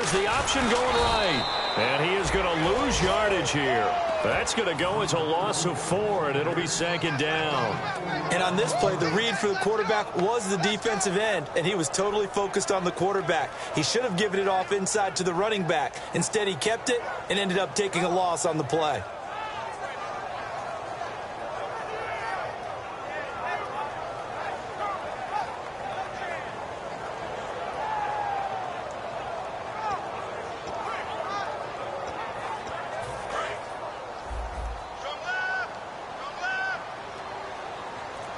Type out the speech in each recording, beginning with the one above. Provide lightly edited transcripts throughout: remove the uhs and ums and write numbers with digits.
there's the option going right. And he is going to lose yardage here. That's going to go as a loss of 4, and it'll be second down. And on this play, the read for the quarterback was the defensive end, and he was totally focused on the quarterback. He should have given it off inside to the running back. Instead, he kept it and ended up taking a loss on the play.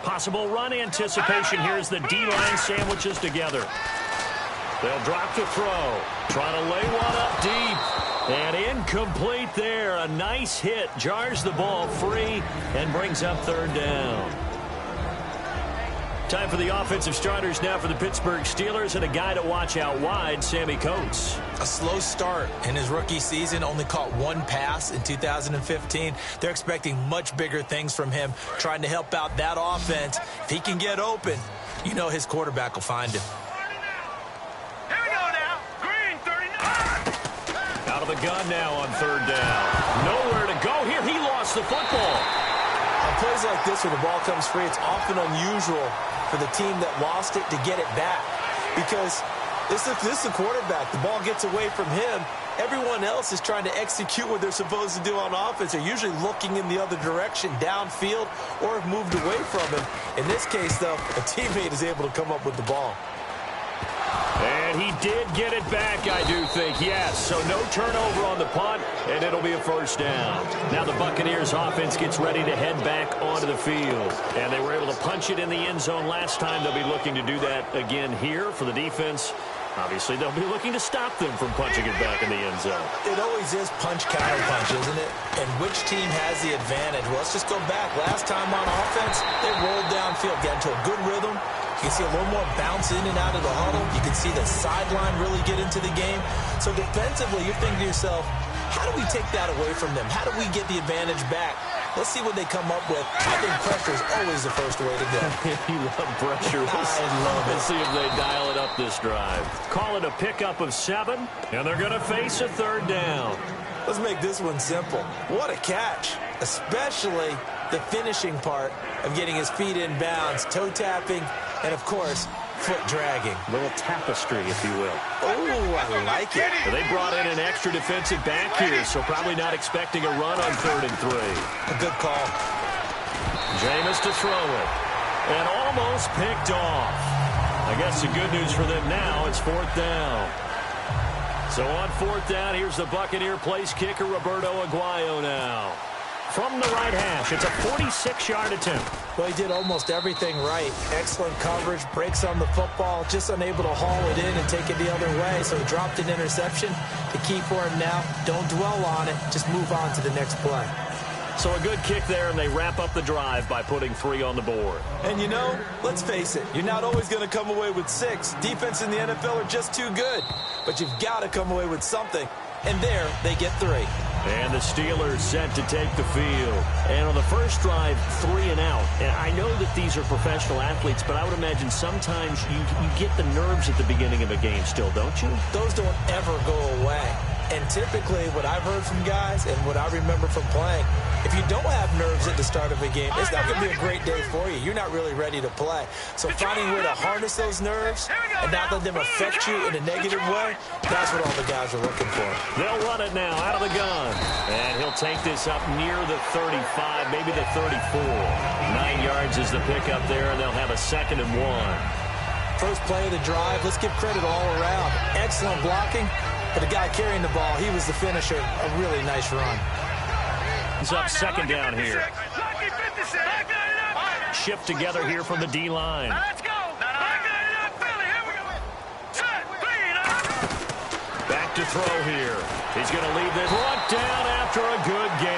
Possible run anticipation here as the D-line sandwiches together. They'll drop to throw. Trying to lay one up deep. And incomplete there. A nice hit. Jars the ball free and brings up third down. Time for the offensive starters now for the Pittsburgh Steelers, and a guy to watch out wide, Sammy Coates. A slow start in his rookie season, only caught one pass in 2015. They're expecting much bigger things from him, trying to help out that offense. If he can get open, you know his quarterback will find him. Here we go now. Green, 39. Out of the gun now on third down. Nowhere to go here. He lost the football. On plays like this where the ball comes free, it's often unusual for the team that lost it to get it back, because this is the quarterback. The ball gets away from him. Everyone else is trying to execute what they're supposed to do on offense. They're usually looking in the other direction, downfield, or have moved away from him. In this case, though, a teammate is able to come up with the ball. And he did get it back, I do think, yes. So no turnover on the punt, and it'll be a first down. Now the Buccaneers offense gets ready to head back onto the field. And they were able to punch it in the end zone last time. They'll be looking to do that again here for the defense. Obviously, they'll be looking to stop them from punching it back in the end zone. It always is punch, counter punch, isn't it? And which team has the advantage? Well, let's just go back. Last time on offense, they rolled downfield, got into a good rhythm. You can see a little more bounce in and out of the huddle. You can see the sideline really get into the game. So defensively, you're thinking to yourself, how do we take that away from them? How do we get the advantage back? Let's see what they come up with. I think pressure is always the first way to go. You love pressure. I love it. Let's see if they dial it up this drive. Call it a pickup of 7, and they're going to face a third down. Let's make this one simple. What a catch, especially the finishing part of getting his feet in bounds, toe tapping, and, of course, foot dragging. A little tapestry, if you will. Oh, I like it. Well, they brought in an extra defensive back here, so probably not expecting a run on 3rd and 3. A good call. Jameis to throw it. And almost picked off. I guess the good news for them now, it's 4th down. So on 4th down, here's the Buccaneer place kicker, Roberto Aguayo now. From the right hash, it's a 46-yard attempt. Well, he did almost everything right. Excellent coverage, breaks on the football, just unable to haul it in and take it the other way. So he dropped an interception. The key for him now, don't dwell on it. Just move on to the next play. So a good kick there, and they wrap up the drive by putting 3 on the board. And you know, let's face it, you're not always going to come away with 6. Defense in the NFL are just too good. But you've got to come away with something. And there, they get 3. And the Steelers set to take the field. And on the first drive, 3 and out. And I know that these are professional athletes, but I would imagine sometimes you get the nerves at the beginning of a game still, don't you? Those don't ever go away. And typically, what I've heard from guys and what I remember from playing, if you don't have nerves at the start of a game, it's not going to be a great day for you. You're not really ready to play. So finding a way to harness those nerves and not let them affect you in a negative way, that's what all the guys are looking for. They'll run it now out of the gun. And he'll take this up near the 35, maybe the 34. 9 yards is the pickup there, and they'll have a 2nd and 1. First play of the drive, let's give credit all around. Excellent blocking. But the guy carrying the ball, he was the finisher. A really nice run. He's up 2nd down here. Shift together here from the D-line. Let's go. Back to throw here. He's going to leave this brought down after a good game.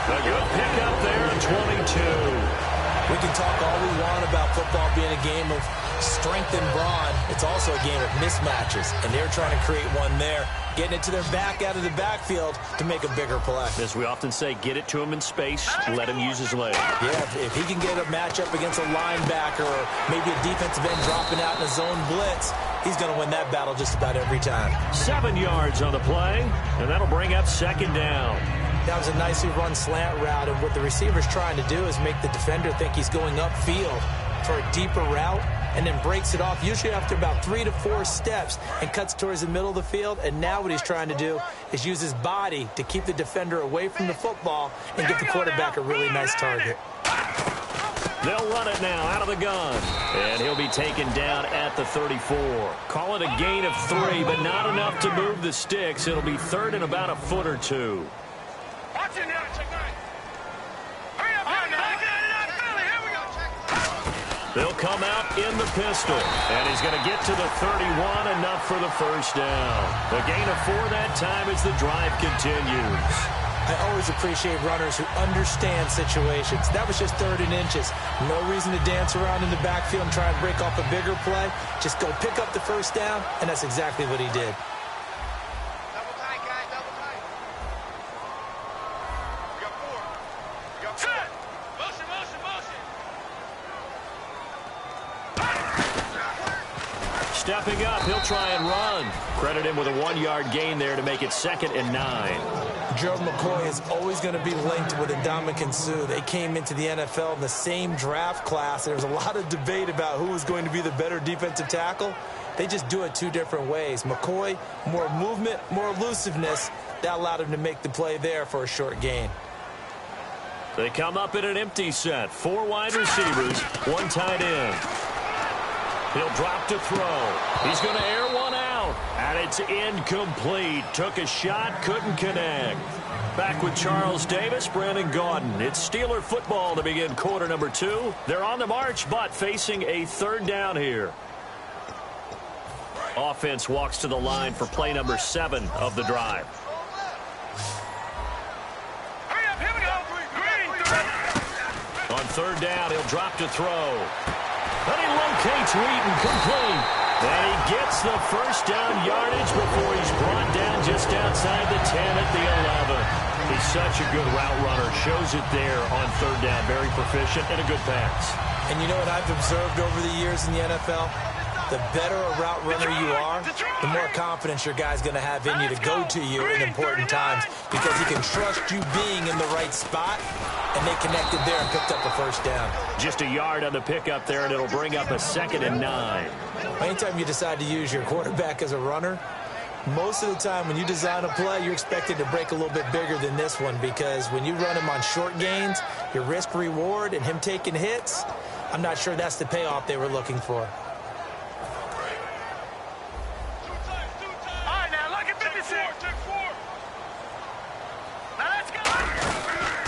A good pickup there at 22. We can talk all we want about football being a game of strength and brawn. It's also a game of mismatches, and they're trying to create one there, getting it to their back out of the backfield to make a bigger play. As we often say, get it to him in space, let him use his leg. Yeah, if he can get a matchup against a linebacker or maybe a defensive end dropping out in a zone blitz, he's going to win that battle just about every time. 7 yards on the play, and that'll bring up second down. That was a nicely run slant route, and what the receiver's trying to do is make the defender think he's going upfield for a deeper route, and then breaks it off, usually after about 3 to 4 steps, and cuts towards the middle of the field. And now what he's trying to do is use his body to keep the defender away from the football and give the quarterback a really nice target. They'll run it now out of the gun, and he'll be taken down at the 34. Call it a gain of 3, but not enough to move the sticks. It'll be third and about a foot or two. Watch it now, check nine. Hurry up, hurry up, Philly, here we go. They'll come out in the pistol, and he's going to get to the 31, enough for the first down. A gain of 4 that time as the drive continues. I always appreciate runners who understand situations. That was just 3rd and inches. No reason to dance around in the backfield and try and break off a bigger play. Just go pick up the first down, and that's exactly what he did. Double tight, guys, double tight. We got 4. We got 4. Motion, motion, motion. Stepping up, he'll try and run. Credit him with a 1-yard gain there to make it 2nd and 9. Gerald McCoy is always going to be linked with Ndamukong Suh. They came into the NFL in the same draft class. There was a lot of debate about who was going to be the better defensive tackle. They just do it 2 different ways. McCoy, more movement, more elusiveness. That allowed him to make the play there for a short gain. They come up in an empty set. 4 wide receivers, 1 tight end. He'll drop to throw. He's going to air one out, and it's incomplete. Took a shot, couldn't connect. Back with Charles Davis, Brandon Gaudin. It's Steeler football to begin quarter number 2. They're on the march, but facing a 3rd down here. Offense walks to the line for play number 7 of the drive. Hurry up, here we go. Green. On 3rd down, he'll drop to throw. But he locates Wheaton, complete. And he gets the first down yardage before he's brought down just outside the 10 at the 11. He's such a good route runner. Shows it there on 3rd down. Very proficient and a good pass. And you know what I've observed over the years in the NFL? The better a route runner you are, the more confidence your guy's going to have in you to go to you in important times, because he can trust you being in the right spot, and they connected there and picked up a first down. Just a yard on the pickup there, and it'll bring up a 2nd and 9. Anytime you decide to use your quarterback as a runner, most of the time when you design a play, you're expected to break a little bit bigger than this one, because when you run him on short gains, your risk-reward and him taking hits, I'm not sure that's the payoff they were looking for.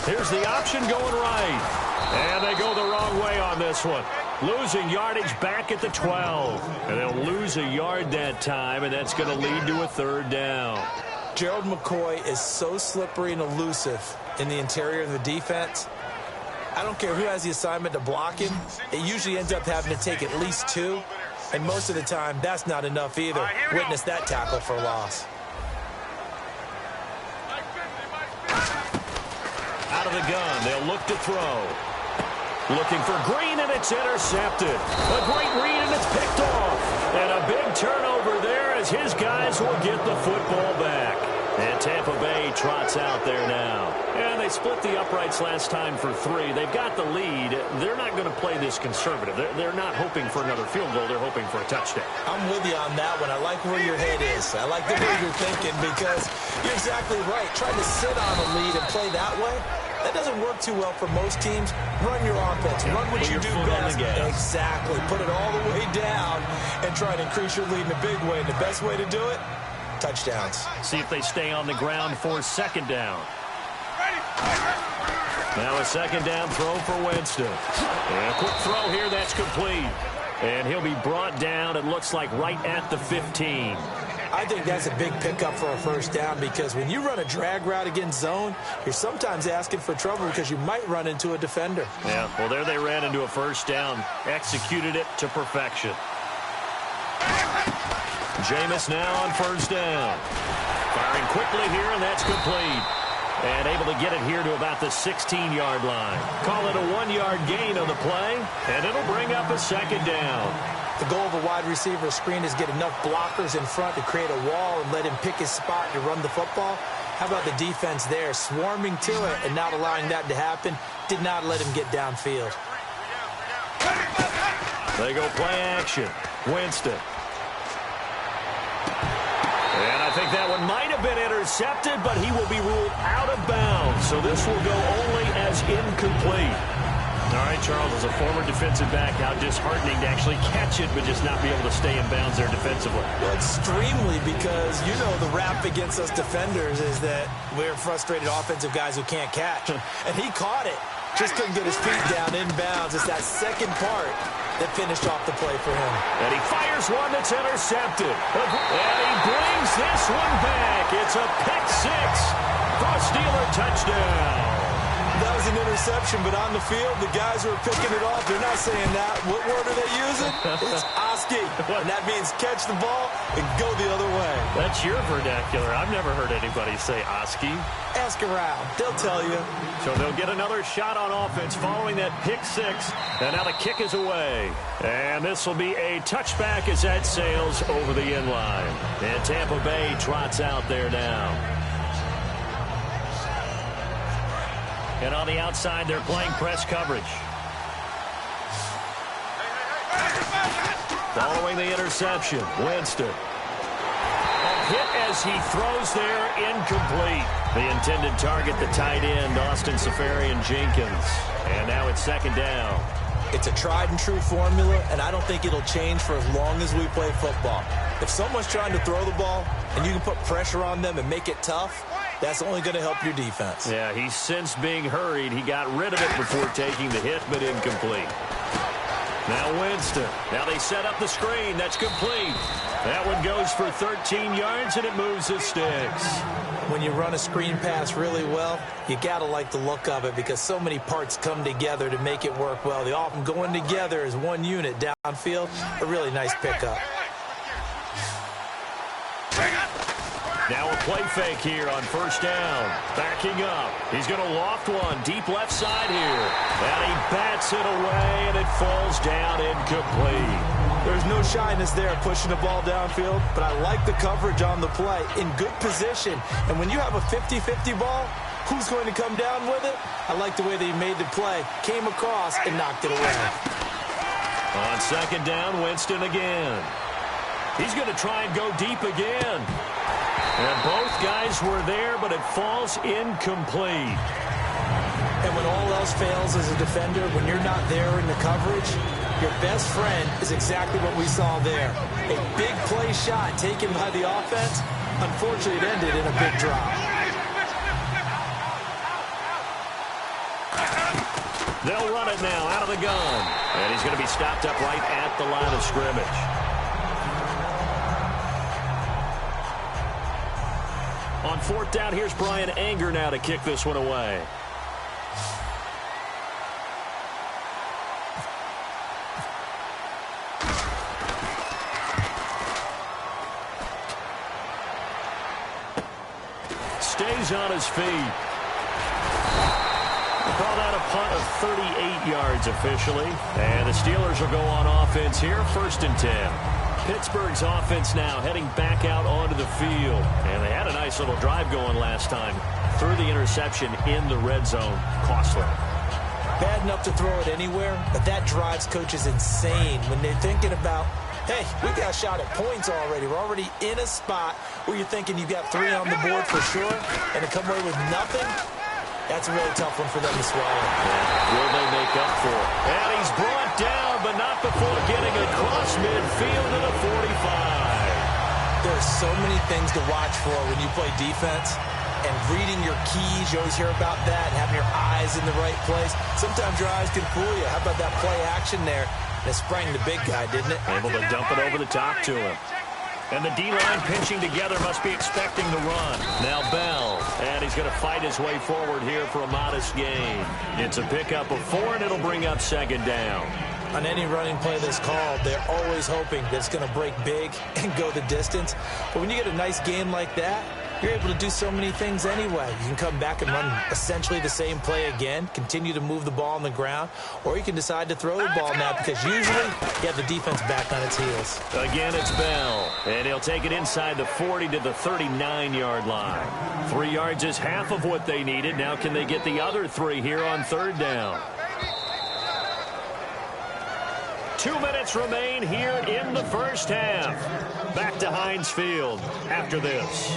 Here's the option going right. And they go the wrong way on this one. Losing yardage back at the 12. And they'll lose a yard that time, and that's going to lead to a 3rd down. Gerald McCoy is so slippery and elusive in the interior of the defense. I don't care who has the assignment to block him. It usually ends up having to take at least 2. And most of the time, that's not enough either. Witness that tackle for loss. Out of the gun, they'll look to throw. Looking for Green, and it's intercepted. A great read, and it's picked off. And a big turnover there as his guys will get the football back. And Tampa Bay trots out there now. And they split the uprights last time for 3. They've got the lead. They're not going to play this conservative. They're not hoping for another field goal. They're hoping for a touchdown. I'm with you on that one. I like where your head is. I like the way you're thinking, because you're exactly right. Trying to sit on a lead and play that way, that doesn't work too well for most teams. Run your offense. Run what you do best. Exactly. Put it all the way down and try to increase your lead in a big way. And the best way to do it, touchdowns. See if they stay on the ground for 2nd down. Now a 2nd down throw for Winston. And a quick throw here, that's complete. And he'll be brought down, it looks like, right at the 15. I think that's a big pickup for a first down because when you run a drag route against zone, you're sometimes asking for trouble because you might run into a defender. Yeah, well, there they ran into a first down, executed it to perfection. Jameis now on first down. Firing quickly here, and that's complete. And able to get it here to about the 16-yard line. Call it a 1-yard gain on the play, and it'll bring up a second down. The goal of a wide receiver screen is get enough blockers in front to create a wall and let him pick his spot to run the football. How about the defense there, swarming to it and not allowing that to happen? Did not let him get downfield. They go play action. Winston. And I think that one might have been intercepted, but he will be ruled out of bounds. So this will go only as incomplete. All right, Charles, as a former defensive back, how disheartening to actually catch it, but just not be able to stay in bounds there defensively. Well, extremely, because you know the rap against us defenders is that we're frustrated offensive guys who can't catch. And he caught it. Just couldn't get his feet down in bounds. It's that second part that finished off the play for him. And he fires one that's intercepted. And he brings this one back. It's a pick six for a Steeler touchdown. That was an interception, but on the field, the guys who are picking it off, they're not saying that. What word are they using? It's Oski. And that means catch the ball and go the other way. That's your vernacular. I've never heard anybody say Oski. Ask around. They'll tell you. So they'll get another shot on offense following that pick six. And now the kick is away. And this will be a touchback as that sails over the end line. And Tampa Bay trots out there now. And on the outside, they're playing press coverage. Following the interception, Winston. A hit as he throws there, incomplete. The intended target, the tight end, Austin Seferian-Jenkins. And now it's second down. It's a tried-and-true formula, and I don't think it'll change for as long as we play football. If someone's trying to throw the ball and you can put pressure on them and make it tough, that's only going to help your defense. Yeah, he's since being hurried. He got rid of it before taking the hit, but incomplete. Now Winston. Now they set up the screen. That's complete. That one goes for 13 yards, and it moves the sticks. When you run a screen pass really well, you got to like the look of it because so many parts come together to make it work well. They often going together as one unit downfield. A really nice pickup. Now a play fake here on first down. Backing up. He's going to loft one deep left side here. And he bats it away, and it falls down incomplete. There's no shyness there pushing the ball downfield, but I like the coverage on the play. In good position. And when you have a 50-50 ball, who's going to come down with it? I like the way that he made the play, came across, and knocked it away. On second down, Winston again. He's going to try and go deep again. And both guys were there, but it falls incomplete. And when all else fails as a defender, when you're not there in the coverage, your best friend is exactly what we saw there. A big play shot taken by the offense. Unfortunately, it ended in a big drop. They'll run it now out of the gun. And he's going to be stopped up right at the line of scrimmage. On fourth down, here's Brian Anger now to kick this one away. Stays on his feet. Call that a punt of 38 yards officially. And the Steelers will go on offense here, 1st and 10. Pittsburgh's offense now heading back out onto the field. And they had a nice little drive going last time. Threw the interception in the red zone. Costly. Bad enough to throw it anywhere, but that drives coaches insane when they're thinking about, hey, we got a shot at points already. We're already in a spot where you're thinking you got 3 on the board for sure, and to come away with nothing, that's a really tough one for them to swallow. Yeah. Will they make up for it? And he's brought down, but not before getting across midfield to the 45. There's so many things to watch for when you play defense. And reading your keys, you always hear about that, and having your eyes in the right place. Sometimes your eyes can fool you. How about that play action there? It sprang the big guy, didn't it? Able to dump it over the top to him. And the D-line pinching together must be expecting the run. Now Bell, and he's going to fight his way forward here for a modest gain. It's a pickup of 4, and it'll bring up second down. On any running play that's called, they're always hoping that it's going to break big and go the distance. But when you get a nice gain like that, you're able to do so many things anyway. You can come back and run essentially the same play again, continue to move the ball on the ground, or you can decide to throw the ball now because usually you have the defense back on its heels. Again, it's Bell, and he'll take it inside the 40 to the 39-yard line. 3 yards is half of what they needed. Now can they get the other 3 here on third down? 2 minutes remain here in the first half. Back to Heinz Field after this.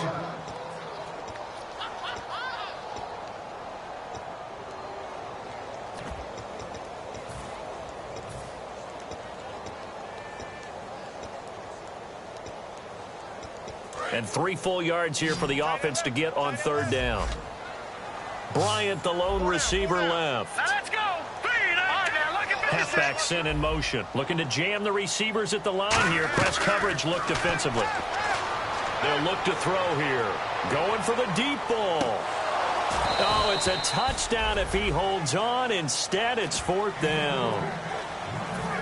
And 3 full yards here for the offense to get on third down. Bryant, the lone receiver, left. Let's go. Halfback sent in motion. Looking to jam the receivers at the line here. Press coverage look defensively. They'll look to throw here. Going for the deep ball. Oh, it's a touchdown if he holds on. Instead, it's fourth down.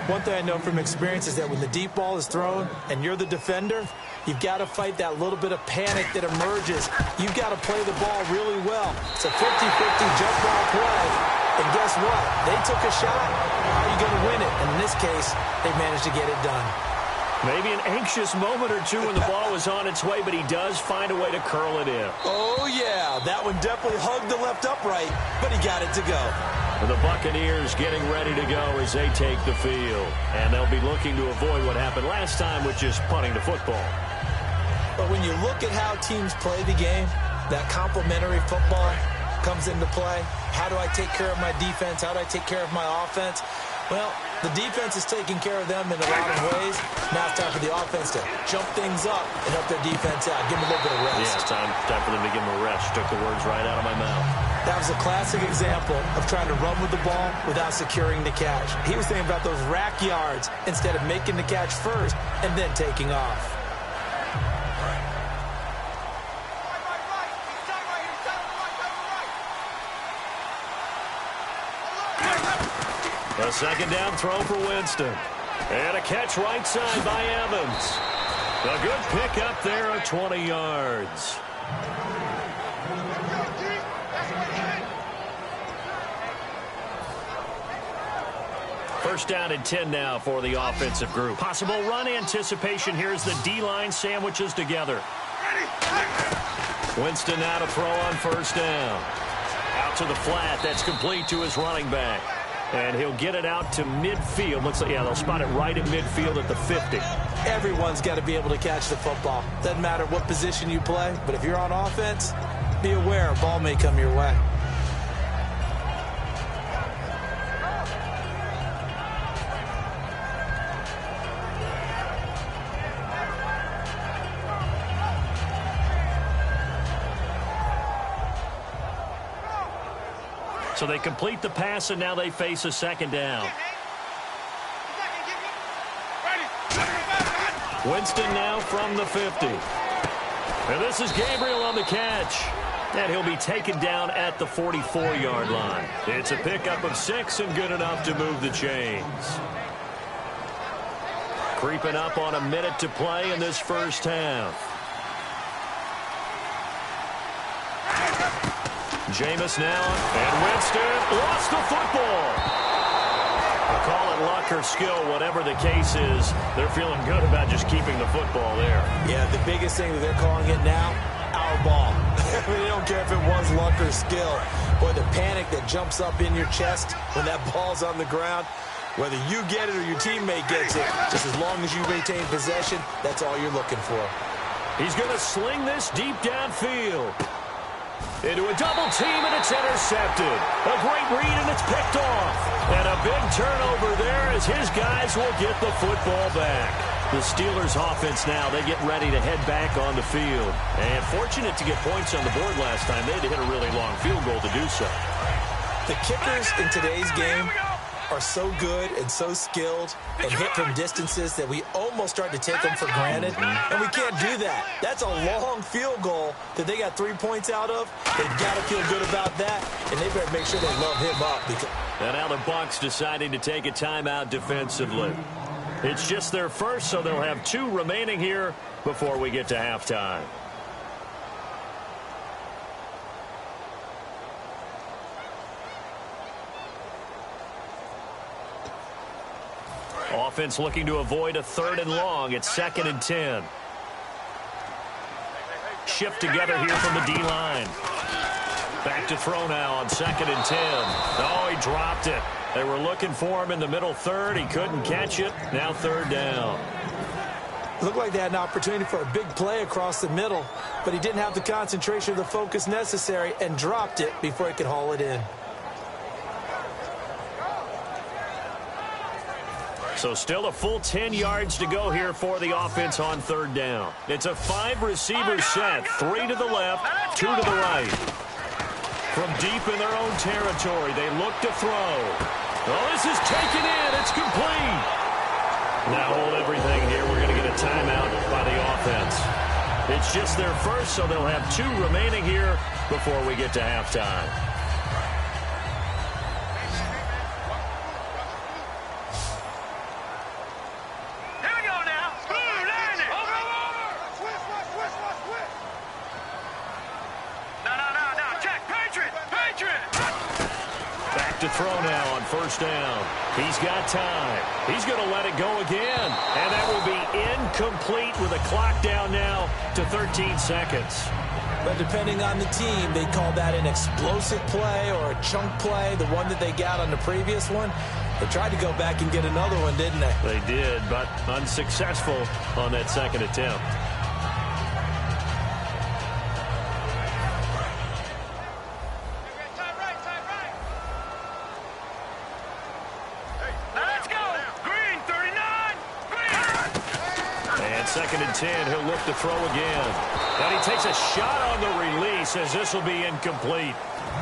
One thing I know from experience is that when the deep ball is thrown and you're the defender, you've got to fight that little bit of panic that emerges. You've got to play the ball really well. It's a 50-50 jump ball play. And guess what? They took a shot. How are you going to win it? And in this case, they managed to get it done. Maybe an anxious moment or two when the ball was on its way, but he does find a way to curl it in. Oh, yeah. That one definitely hugged the left upright, but he got it to go. And the Buccaneers getting ready to go as they take the field. And they'll be looking to avoid what happened last time with just punting the football. But when you look at how teams play the game, that complementary football comes into play. How do I take care of my defense? How do I take care of my offense? Well, the defense is taking care of them in a lot of ways. Now it's time for the offense to jump things up and help their defense out. Give them a little bit of rest. Yeah, time for them to give them a rest. Took the words right out of my mouth. That was a classic example of trying to run with the ball without securing the catch. He was thinking about those rack yards instead of making the catch first and then taking off. A second down throw for Winston. And a catch right side by Evans. A good pick up there at 20 yards. First down and 10 now for the offensive group. Possible run anticipation. Here's the D-line sandwiches together. Winston now to throw on first down. Out to the flat. That's complete to his running back. And he'll get it out to midfield. Looks like, yeah, they'll spot it right at midfield at the 50. Everyone's got to be able to catch the football. Doesn't matter what position you play, but if you're on offense, be aware a ball may come your way. So they complete the pass, and now they face a second down. Winston now from the 50. And this is Gabriel on the catch. And he'll be taken down at the 44-yard line. It's a pickup of 6 and good enough to move the chains. Creeping up on a minute to play in this first half. Jameis now, and Winston lost the football. I'll call it luck or skill, whatever the case is. They're feeling good about just keeping the football there. Yeah, the biggest thing that they're calling it now, our ball. They don't care if it was luck or skill. Boy, the panic that jumps up in your chest when that ball's on the ground, whether you get it or your teammate gets it, just as long as you maintain possession, that's all you're looking for. He's going to sling this deep downfield. Into a double team, and it's intercepted. A great read, and it's picked off. And a big turnover there as his guys will get the football back. The Steelers offense now, they get ready to head back on the field. And fortunate to get points on the board last time. They had to hit a really long field goal to do so. The kickers in today's game are so good and so skilled and hit from distances that we almost start to take them for granted, and we can't do that. That's a long field goal that they got 3 points out of. They've got to feel good about that, and they better make sure they love him up. And now the Bucs deciding to take a timeout defensively. It's just their first, so they'll have 2 remaining here before we get to halftime. Offense looking to avoid a 3rd and long. It's 2nd and 10. Shift together here from the D-line. Back to throw now on 2nd and 10. Oh, he dropped it. They were looking for him in the middle third. He couldn't catch it. Now 3rd down. Looked like they had an opportunity for a big play across the middle, but he didn't have the concentration or the focus necessary and dropped it before he could haul it in. So still a full 10 yards to go here for the offense on 3rd down. It's a 5-receiver set, 3 to the left, 2 to the right. From deep in their own territory, they look to throw. Oh, this is taken in. It's complete. Now hold everything here. We're going to get a timeout by the offense. It's just their first, so they'll have 2 remaining here before we get to halftime. To throw now on 1st down. He's got time. He's going to let it go again. And that will be incomplete with a clock down now to 13 seconds. But depending on the team, they call that an explosive play or a chunk play, the one that they got on the previous one. They tried to go back and get another one, didn't they? They did, but unsuccessful on that 2nd attempt. Second and 10, he'll look to throw again. And he takes a shot on the release as this will be incomplete.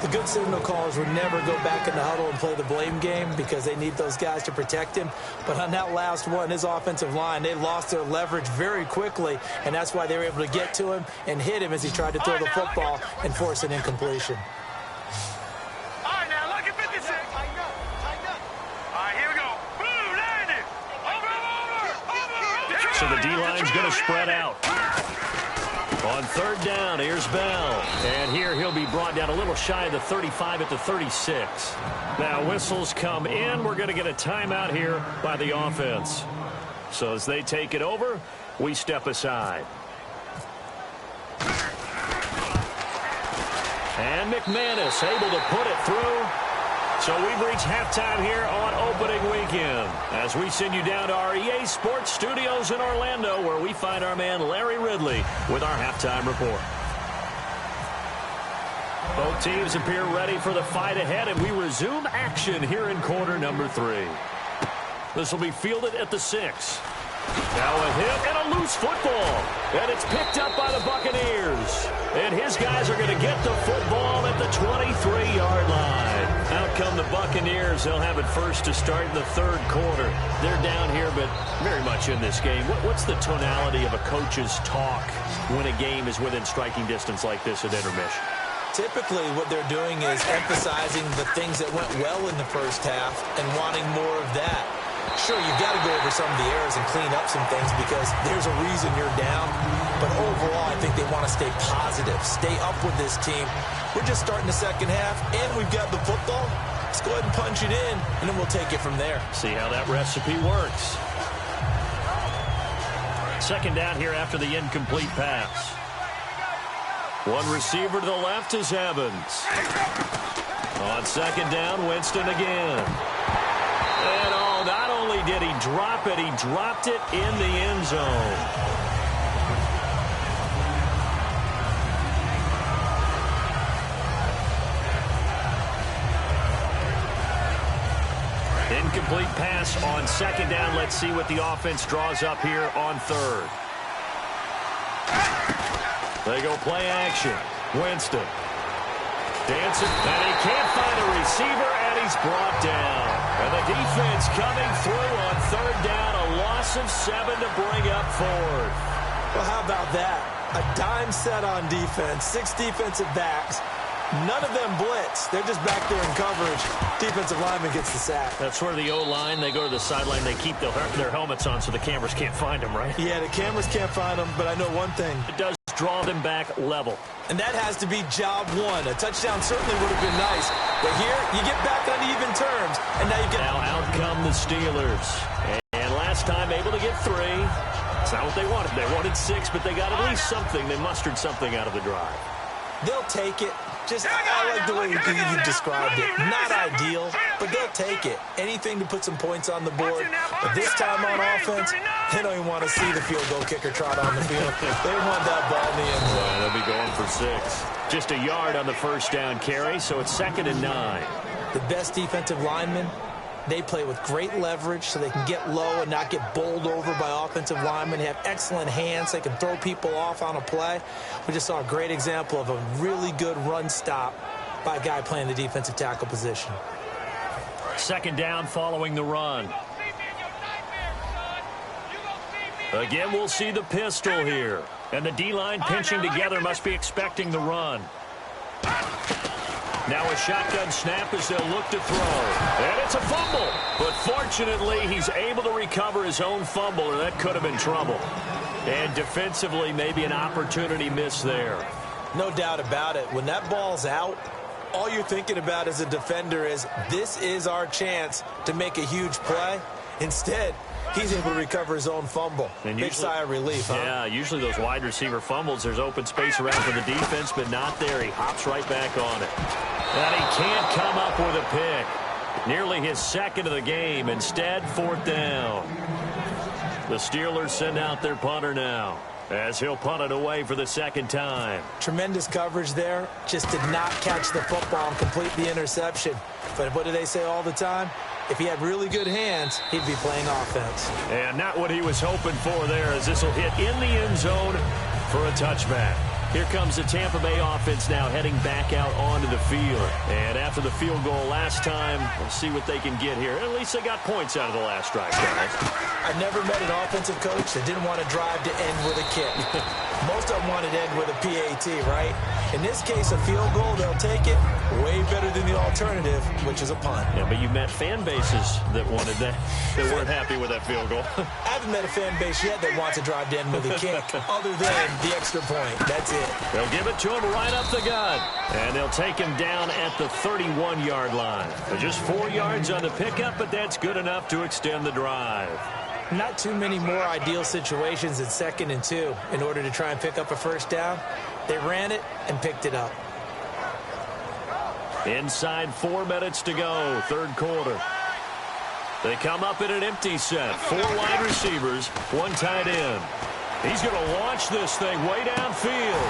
The good signal callers would never go back in the huddle and play the blame game because they need those guys to protect him. But on that last one, his offensive line, they lost their leverage very quickly, and that's why they were able to get to him and hit him as he tried to throw the football and force an incompletion. So the D-line's going to spread out. On 3rd down, here's Bell. And here he'll be brought down a little shy of the 35 at the 36. Now whistles come in. We're going to get a timeout here by the offense. So as they take it over, we step aside. And McManus able to put it through. So we've reached halftime here on opening weekend as we send you down to our EA Sports Studios in Orlando, where we find our man Larry Ridley with our halftime report. Both teams appear ready for the fight ahead, and we resume action here in quarter number 3. This will be fielded at the 6. Now a hit and a loose football. And it's picked up by the Buccaneers. And his guys are going to get the football at the 23-yard line. Out come the Buccaneers. They'll have it first to start in the 3rd quarter. They're down here, but very much in this game. What's the tonality of a coach's talk when a game is within striking distance like this at intermission? Typically, what they're doing is emphasizing the things that went well in the first half and wanting more of that. Sure, you've got to go over some of the errors and clean up some things because there's a reason you're down. But overall, I think they want to stay positive, stay up with this team. We're just starting the second half, and we've got the football. Let's go ahead and punch it in, and then we'll take it from there. See how that recipe works. 2nd down here after the incomplete pass. One receiver to the left is Evans. On 2nd down, Winston again. And not only did he drop it, he dropped it in the end zone. Incomplete pass on 2nd down. Let's see what the offense draws up here on 3rd. They go play action. Winston. Dancing, and he can't find a receiver, and he's brought down. And the defense coming through on third down, a loss of 7 to bring up fourth. Well, how about that? A dime set on defense, 6 defensive backs. None of them blitz. They're just back there in coverage. Defensive lineman gets the sack. That's where the O-line, they go to the sideline, they keep their helmets on so the cameras can't find them, right? Yeah, the cameras can't find them, but I know one thing. It does draw them back level. And that has to be job one. A touchdown certainly would have been nice. But here, you get back on even terms. And now you get... Now out come the Steelers. And last time able to get 3. It's not what they wanted. They wanted 6, but they got at least something. They mustered something out of the drive. They'll take it. Just, I like the way you described it. Not ideal, but they'll take it. Anything to put some points on the board. But this time on offense, they don't even want to see the field goal kicker trot on the field. They want that ball in the end zone. Yeah, they'll be going for 6. Just a yard on the first down carry, so it's 2nd and 9. The best defensive linemen, they play with great leverage so they can get low and not get bowled over by offensive linemen. They have excellent hands. They can throw people off on a play. We just saw a great example of a really good run stop by a guy playing the defensive tackle position. 2nd down following the run. Again, we'll see the pistol here. And the D-line pinching together must be expecting the run. Now a shotgun snap as they'll look to throw. And it's a fumble. But fortunately, he's able to recover his own fumble, and that could have been trouble. And defensively, maybe an opportunity miss there. No doubt about it. When that ball's out, all you're thinking about as a defender is, this is our chance to make a huge play. Instead, he's able to recover his own fumble. And big sigh of relief, huh? Yeah, usually those wide receiver fumbles, there's open space around for the defense, but not there. He hops right back on it. And he can't come up with a pick. Nearly his 2nd of the game. Instead, 4th down. The Steelers send out their punter now, as he'll punt it away for the 2nd time. Tremendous coverage there. Just did not catch the football and complete the interception. But what do they say all the time? If he had really good hands, he'd be playing offense. And not what he was hoping for there, as this will hit in the end zone for a touchback. Here comes the Tampa Bay offense now heading back out onto the field. And after the field goal last time, we'll see what they can get here. At least they got points out of the last drive, guys. I've never met an offensive coach that didn't want to drive to end with a kick. Most of them wanted to end with a PAT, right? In this case, a field goal, they'll take it. Way better than the alternative, which is a punt. Yeah, but you met fan bases that wanted that, that weren't happy with that field goal. I haven't met a fan base yet that wants to drive to end with a kick, other than the extra point. That's it. They'll give it to him right up the gut. And they'll take him down at the 31-yard line. Just 4 yards on the pickup, but that's good enough to extend the drive. Not too many more ideal situations at 2nd and 2 in order to try and pick up a first down. They ran it and picked it up. Inside 4 minutes to go, 3rd quarter. They come up in an empty set. 4 wide receivers, 1 tight end. He's going to launch this thing way downfield.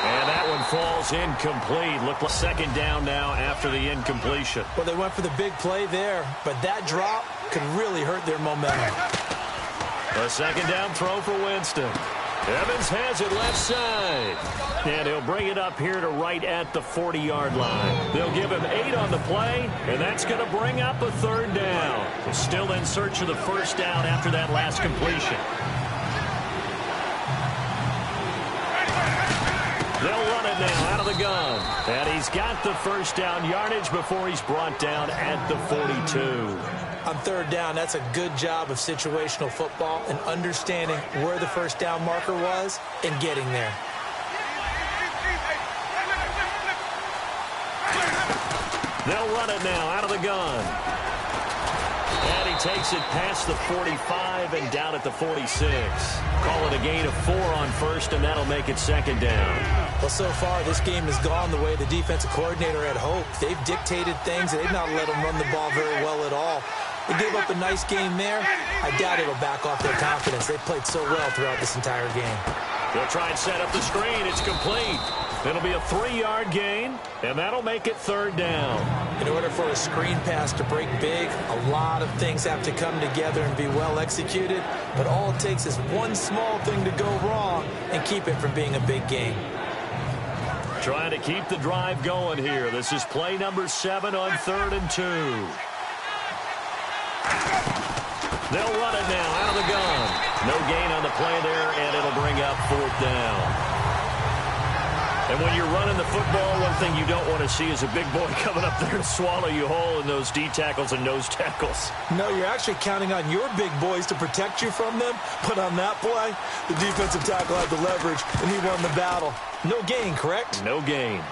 And that one falls incomplete. Look like 2nd down now after the incompletion. Well, they went for the big play there, but that drop could really hurt their momentum. A 2nd down throw for Winston. Evans has it left side. And he'll bring it up here to right at the 40-yard line. They'll give him 8 on the play, and that's going to bring up a 3rd down. Still in search of the first down after that last completion. They'll run it now out of the gun. And he's got the first down yardage before he's brought down at the 42. On 3rd down, that's a good job of situational football and understanding where the first down marker was and getting there. They'll run it now out of the gun. And he takes it past the 45 and down at the 46. Call it a gain of 4 on 1st, and that'll make it 2nd down. Well, so far, this game has gone the way the defensive coordinator had hoped. They've dictated things. They've not let them run the ball very well at all. They gave up a nice game there. I doubt it'll back off their confidence. They've played so well throughout this entire game. They'll try and set up the screen. It's complete. It'll be a 3-yard gain, and that'll make it 3rd down. In order for a screen pass to break big, a lot of things have to come together and be well executed, but all it takes is one small thing to go wrong and keep it from being a big game. Trying to keep the drive going here. This is play number 7 on 3rd and 2. They'll run it now out of the gun. No gain on the play there, and it'll bring up 4th down. And when you're running the football, one thing you don't want to see is a big boy coming up there to swallow you whole in those D tackles and nose tackles. No, you're actually counting on your big boys to protect you from them. But on that play, the defensive tackle had the leverage, and he won the battle. No gain, correct? No gain.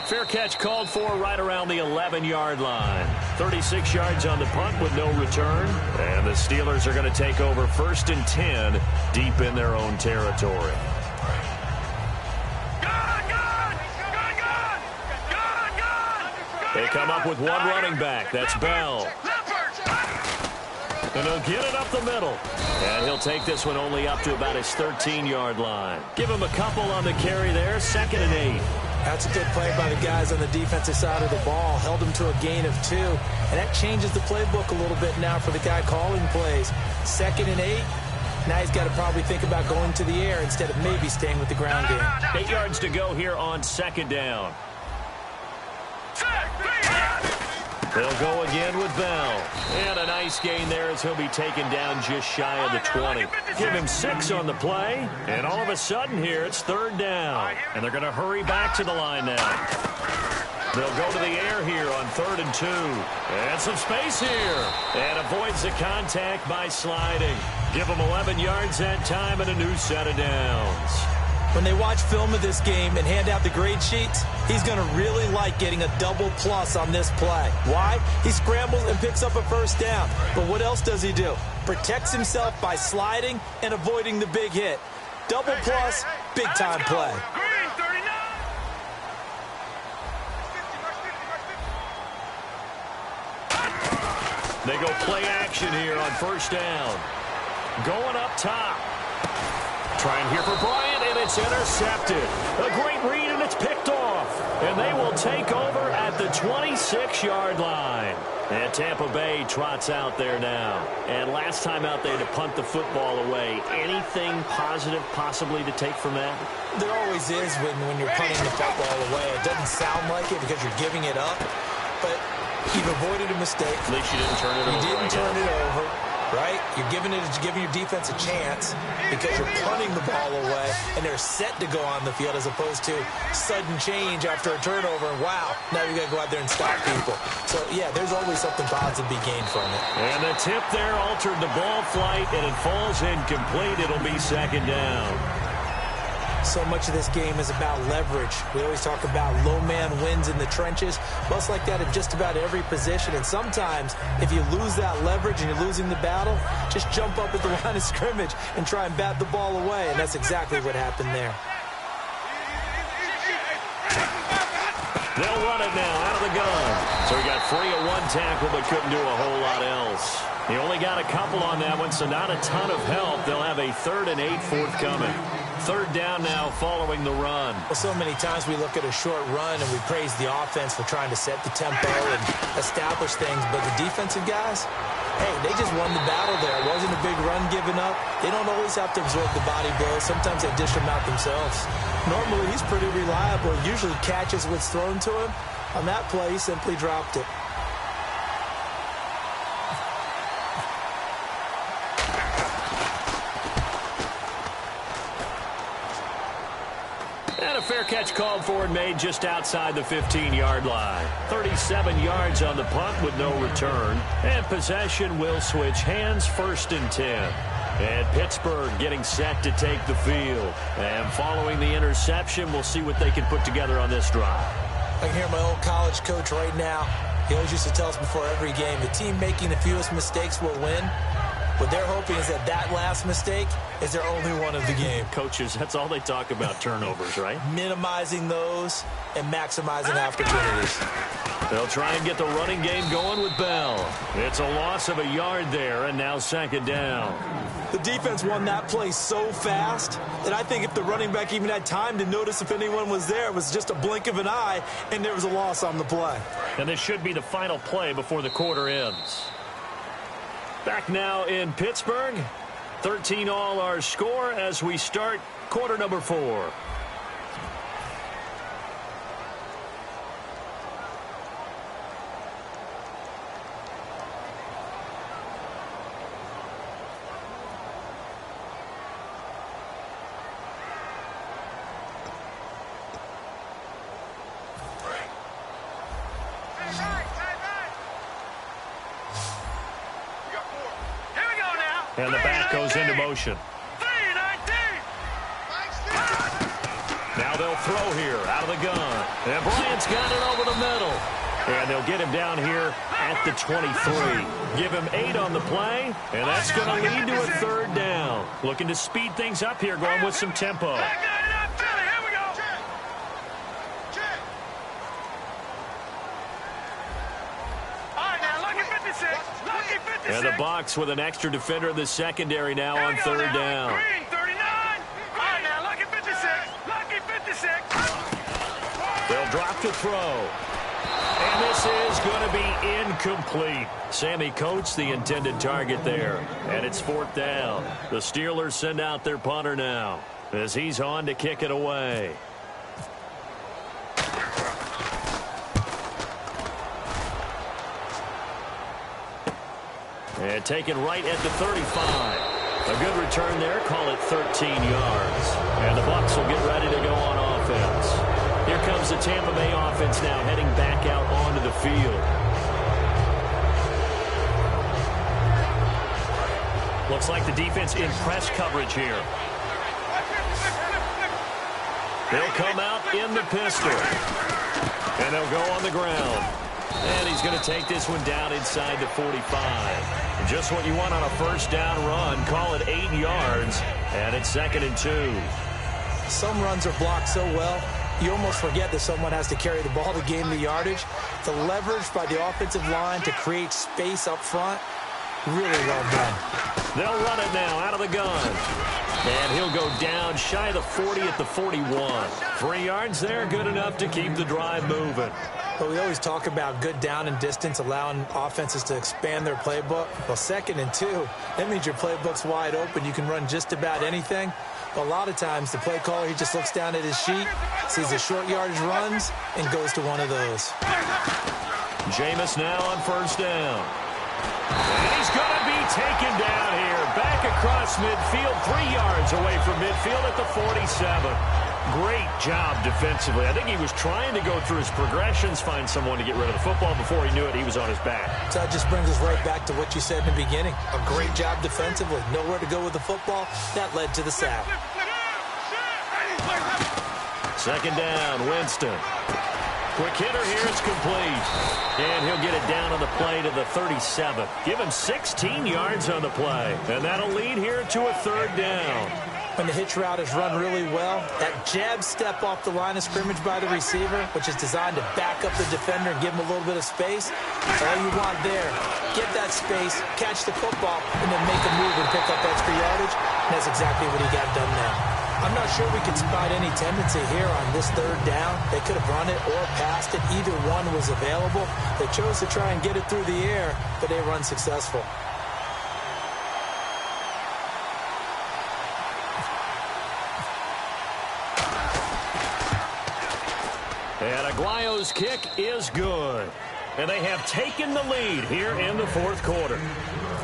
Fair catch called for right around the 11-yard line. 36 yards on the punt with no return. And the Steelers are going to take over 1st and 10 deep in their own territory. They come up with one running back. That's Bell. And he'll get it up the middle. And he'll take this one only up to about his 13-yard line. Give him a couple on the carry there. 2nd and 8. That's a good play by the guys on the defensive side of the ball. Held him to a gain of 2. And that changes the playbook a little bit now for the guy calling plays. 2nd and 8. Now he's got to probably think about going to the air instead of maybe staying with the ground game. 8 yards to go here on 2nd down. They'll go again with Bell. And a nice gain there as he'll be taken down just shy of the 20. Give him 6 on the play. And all of a sudden here, it's 3rd down. And they're going to hurry back to the line now. They'll go to the air here on 3rd and 2. And some space here. And avoids the contact by sliding. Give him 11 yards that time and a new set of downs. When they watch film of this game and hand out the grade sheets, he's going to really like getting a double plus on this play. Why? He scrambles and picks up a 1st down. But what else does he do? Protects himself by sliding and avoiding the big hit. Double plus, big-time play. They go play action here on 1st down. Going up top. Trying here for Bryant, and it's intercepted. A great read, and it's picked off. And they will take over at the 26-yard line. And Tampa Bay trots out there now. And last time out there to punt the football away. Anything positive possibly to take from that? There always is when you're punting the football away. It doesn't sound like it because you're giving it up. But you've avoided a mistake. At least you didn't turn it over. You didn't turn it over. Right? You're giving your defense a chance because you're punting the ball away and they're set to go on the field as opposed to sudden change after a turnover. Wow, now you got to go out there and stop people. So, yeah, there's always something positive to be gained from it. And the tip there altered the ball flight, and it falls incomplete. It'll be 2nd down. So much of this game is about leverage. We always talk about low man wins in the trenches. Well, it's like that in just about every position. And sometimes, if you lose that leverage and you're losing the battle, just jump up at the line of scrimmage and try and bat the ball away. And that's exactly what happened there. They'll run it now out of the gun. So he got free of one tackle but couldn't do a whole lot else. He only got a couple on that one, so not a ton of help. They'll have a 3rd and 8 forthcoming. 3rd down now following the run. Well, so many times we look at a short run and we praise the offense for trying to set the tempo and establish things. But the defensive guys, hey, they just won the battle there. It wasn't a big run given up. They don't always have to absorb the body blows. Sometimes they dish them out themselves. Normally, he's pretty reliable. Usually catches what's thrown to him. On that play, he simply dropped it. And a fair catch called for and made just outside the 15-yard line. 37 yards on the punt with no return. And possession will switch hands, 1st and 10. And Pittsburgh getting set to take the field. And following the interception, we'll see what they can put together on this drive. I can hear my old college coach right now. He always used to tell us before every game, the team making the fewest mistakes will win. What they're hoping is that that last mistake is their only one of the game. Coaches, that's all they talk about, turnovers, right? Minimizing those and maximizing opportunities. They'll try and get the running game going with Bell. It's a loss of a yard there, and now 2nd down. The defense won that play so fast that I think if the running back even had time to notice if anyone was there, it was just a blink of an eye, and there was a loss on the play. And this should be the final play before the quarter ends. Back now in Pittsburgh. 13 all our score as we start quarter number 4. And the back goes into motion. 319. Now they'll throw here out of the gun. And Bryant's got it over the middle. And they'll get him down here at the 23. Give him 8 on the play, and that's going to lead to a third down. Looking to speed things up here, going with some tempo. Here we go. All right, now, lucky 56. Lucky 56. And the Bucs with an extra defender in the secondary now on third down. Green, 39. All right, now, lucky 56. Lucky 56. They'll drop to throw. And this is going to be incomplete. Sammy Coates, the intended target there. And it's fourth down. The Steelers send out their punter now as he's on to kick it away. And taken right at the 35. A good return there. Call it 13 yards. And the Bucs will get ready to go on offense. Here comes the Tampa Bay offense now heading back out onto the field. Looks like the defense in press coverage here. They'll come out in the pistol. And they'll go on the ground. And he's going to take this one down inside the 45. Just what you want on a first down run. Call it 8 yards. And it's 2nd and 2. Some runs are blocked so well, you almost forget that someone has to carry the ball to gain the yardage. The leverage by the offensive line to create space up front, really well done. They'll run it now out of the gun. And he'll go down shy of the 40 at the 41. 3 yards there, good enough to keep the drive moving. But we always talk about good down and distance, allowing offenses to expand their playbook. Well, 2nd and 2, that means your playbook's wide open. You can run just about anything. A lot of times, the play caller, he just looks down at his sheet, sees the short yardage runs, and goes to one of those. Jameis now on first down. And he's going to be taken down here. Back across midfield, 3 yards away from midfield at the 47. Great job defensively. I think he was trying to go through his progressions, find someone to get rid of the football. Before he knew it, he was on his back. So that just brings us right back to what you said in the beginning. A great job defensively. Nowhere to go with the football. That led to the sack. 2nd down, Winston. Quick hitter here, it's complete. And he'll get it down on the play to the 37. Give him 16 yards on the play. And that'll lead here to a third down. When the hitch route is run really well, that jab step off the line of scrimmage by the receiver, which is designed to back up the defender and give him a little bit of space, that's all you want there. Get that space, catch the football, and then make a move and pick up extra yardage. And that's exactly what he got done there. I'm not sure we can spot any tendency here on this third down. They could have run it or passed it. Either one was available. They chose to try and get it through the air, but they were unsuccessful. And Aguayo's kick is good. And they have taken the lead here in the fourth quarter.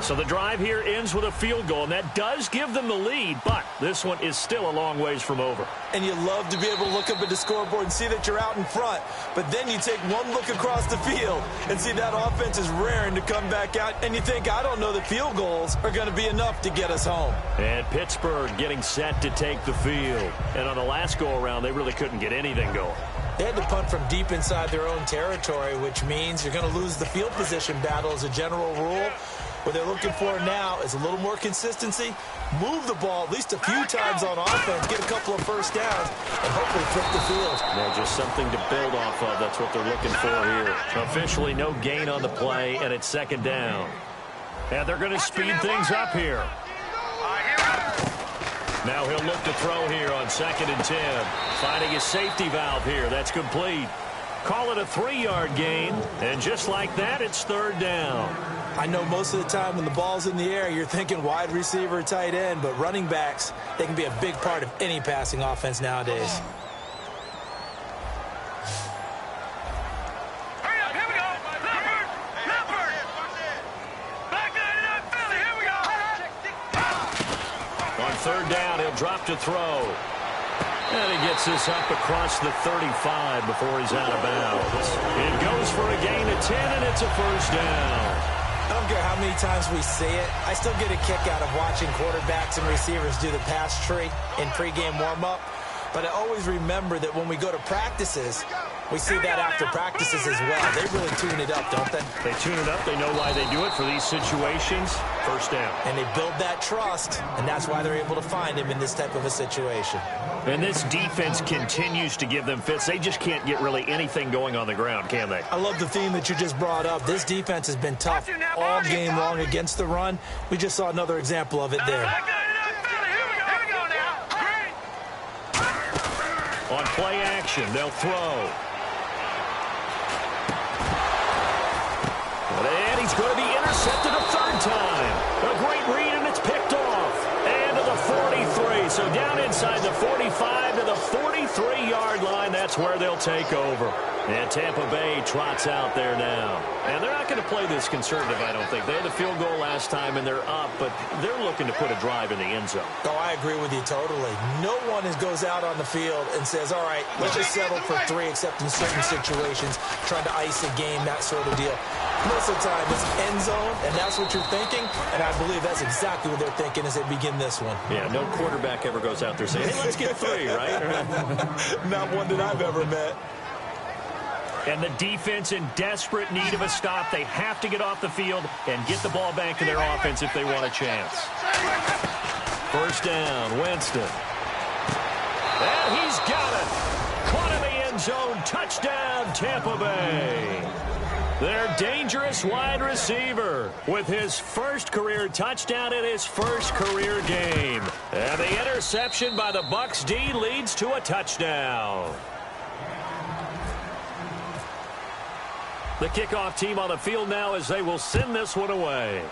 So the drive here ends with a field goal, and that does give them the lead, but this one is still a long ways from over. And you love to be able to look up at the scoreboard and see that you're out in front, but then you take one look across the field and see that offense is raring to come back out, and you think, I don't know that field goals are going to be enough to get us home. And Pittsburgh getting set to take the field. And on the last go-around, they really couldn't get anything going. They had to punt from deep inside their own territory, which means you're going to lose the field position battle as a general rule. What they're looking for now is a little more consistency, move the ball at least a few times on offense, get a couple of first downs, and hopefully flip the field. Now just something to build off of. That's what they're looking for here. Officially no gain on the play, and it's 2nd down. And they're going to speed things up here. Now he'll look to throw here on 2nd and 10. Finding his safety valve here. That's complete. Call it a 3-yard gain. And just like that, it's 3rd down. I know most of the time when the ball's in the air, you're thinking wide receiver, tight end, but running backs, they can be a big part of any passing offense nowadays. Hurry up, here we go. Leopard. Back in Philly, here we go. On 3rd down, he'll drop to throw. And he gets this up across the 35 before he's out of bounds. It goes for a gain of 10, and it's a first down. I'm don't care how many times we see it, I still get a kick out of watching quarterbacks and receivers do the pass tree in pregame warm-up. But I always remember that when we go to practices, we see that after practices as well. They really tune it up, don't they? They tune it up. They know why they do it for these situations. First down. And they build that trust, and that's why they're able to find him in this type of a situation. And this defense continues to give them fits. They just can't get really anything going on the ground, can they? I love the theme that you just brought up. This defense has been tough all game long against the run. We just saw another example of it there. On play action, they'll throw. And he's going to be intercepted a third time. A great read, and it's picked off. And to the 43. So down inside the 45 to the 43-yard line. That's where they'll take over. And Tampa Bay trots out there now. And they're not going to play this conservative, I don't think. They had the field goal last time, and they're up, but they're looking to put a drive in the end zone. Oh, I agree with you totally. No one goes out on the field and says, all right, let's just settle for 3, except in certain situations, trying to ice a game, that sort of deal. Most of the time, it's end zone, and that's what you're thinking, and I believe that's exactly what they're thinking as they begin this one. Yeah, no quarterback ever goes out there saying, hey, let's get 3, right? Not one that I've ever met. And the defense in desperate need of a stop. They have to get off the field and get the ball back to their offense if they want a chance. First down, Winston. And he's got it. Caught in the end zone. Touchdown, Tampa Bay. Their dangerous wide receiver with his first career touchdown in his first career game. And the interception by the Bucs D leads to a touchdown. The kickoff team on the field now as they will send this one away.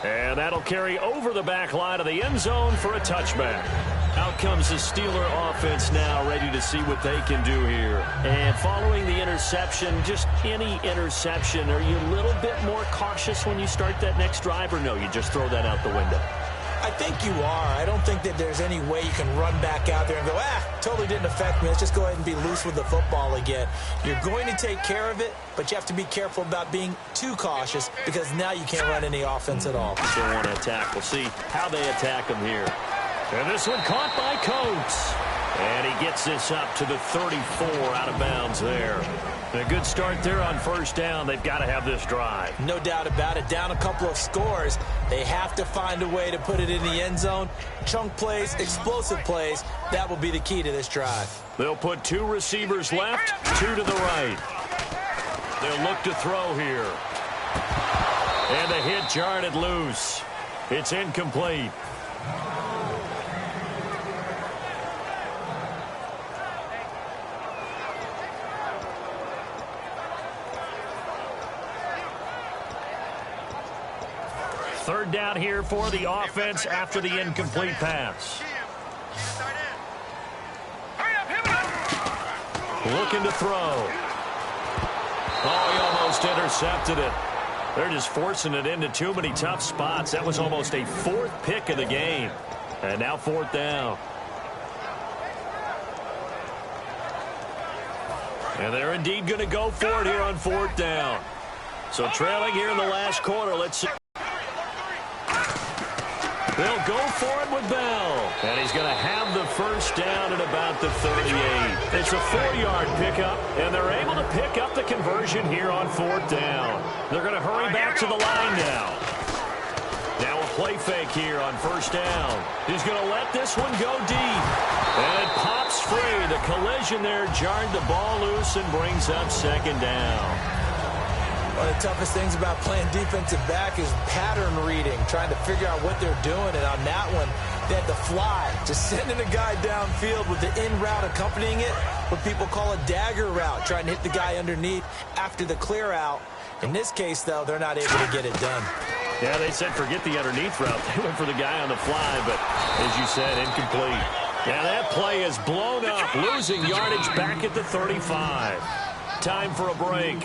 And that'll carry over the back line of the end zone for a touchback. Out comes the Steeler offense now, ready to see what they can do here. And following the interception, just any interception, are you a little bit more cautious when you start that next drive, or no, you just throw that out the window? I think you are. I don't think that there's any way you can run back out there and go, totally didn't affect me. Let's just go ahead and be loose with the football again. You're going to take care of it, but you have to be careful about being too cautious because now you can't run any offense at all. They want to attack. We'll see how they attack them here. And this one caught by Coates. And he gets this up to the 34 out of bounds there. A good start there on first down. They've got to have this drive. No doubt about it. Down a couple of scores. They have to find a way to put it in the end zone. Chunk plays, explosive plays. That will be the key to this drive. They'll put 2 receivers left, 2 to the right. They'll look to throw here. And the hit jarred it loose. It's incomplete. Third down here for the offense after the incomplete pass. Looking to throw. Oh, he almost intercepted it. They're just forcing it into too many tough spots. That was almost a 4th pick of the game. And now 4th down. And they're indeed going to go for it here on 4th down. So trailing here in the last quarter, let's see. They'll go for it with Bell. And he's going to have the first down at about the 38. It's a 4-yard pickup, and they're able to pick up the conversion here on 4th down. They're going to hurry back to the line now. Now a play fake here on first down. He's going to let this one go deep. And it pops free. The collision there jarred the ball loose and brings up second down. One of the toughest things about playing defensive back is pattern reading, trying to figure out what they're doing. And on that one, they had the fly, just sending a guy downfield with the in route accompanying it, what people call a dagger route, trying to hit the guy underneath after the clear out. In this case, though, they're not able to get it done. Yeah, they said forget the underneath route. They went for the guy on the fly, but as you said, incomplete. Yeah, that play is blown up, losing yardage back at the 35. Time for a break.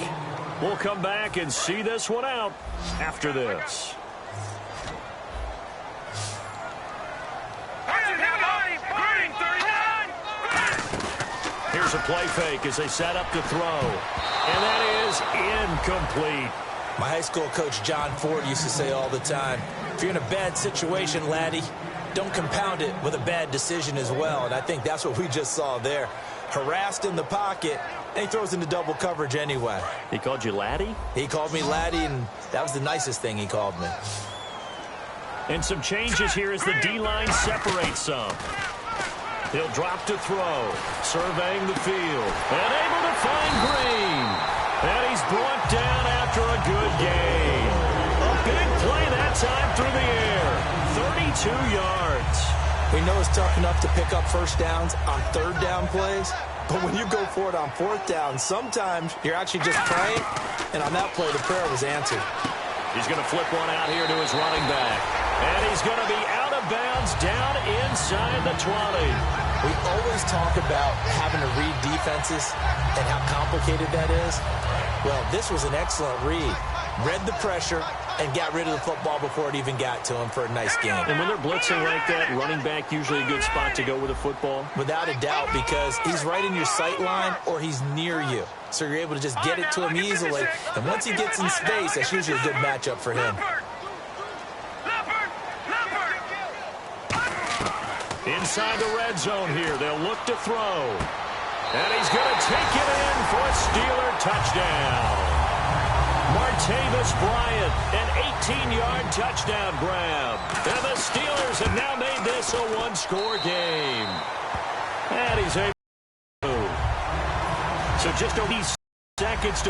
We'll come back and see this one out after this. Here's a play fake as they set up to throw. And that is incomplete. My high school coach, John Ford, used to say all the time, if you're in a bad situation, laddie, don't compound it with a bad decision as well. And I think that's what we just saw there. Harassed in the pocket, and he throws into double coverage anyway. He called you laddie? He called me laddie, and that was the nicest thing he called me. And some changes here as the D-line separates some. He'll drop to throw, surveying the field, and able to find Green. And he's brought down after a good gain. A big play that time through the air. 32 yards. We know it's tough enough to pick up first downs on third down plays, but when you go for it on fourth down, sometimes you're actually just praying, and on that play, the prayer was answered. He's going to flip one out here to his running back. And he's going to be out of bounds down inside the 20. We always talk about having to read defenses and how complicated that is. Well, this was an excellent read. Read the pressure and got rid of the football before it even got to him for a nice game. And when they're blitzing like that, running back usually a good spot to go with a football? Without a doubt, because he's right in your sight line or he's near you. So you're able to just get it to him easily. And once he gets in space, that's usually a good matchup for him. Inside the red zone here, they'll look to throw. And he's going to take it in for a Steeler touchdown. Martavis Bryant, an 18-yard touchdown grab. And the Steelers have now made this a one-score game. And he's able to move. So just over seconds to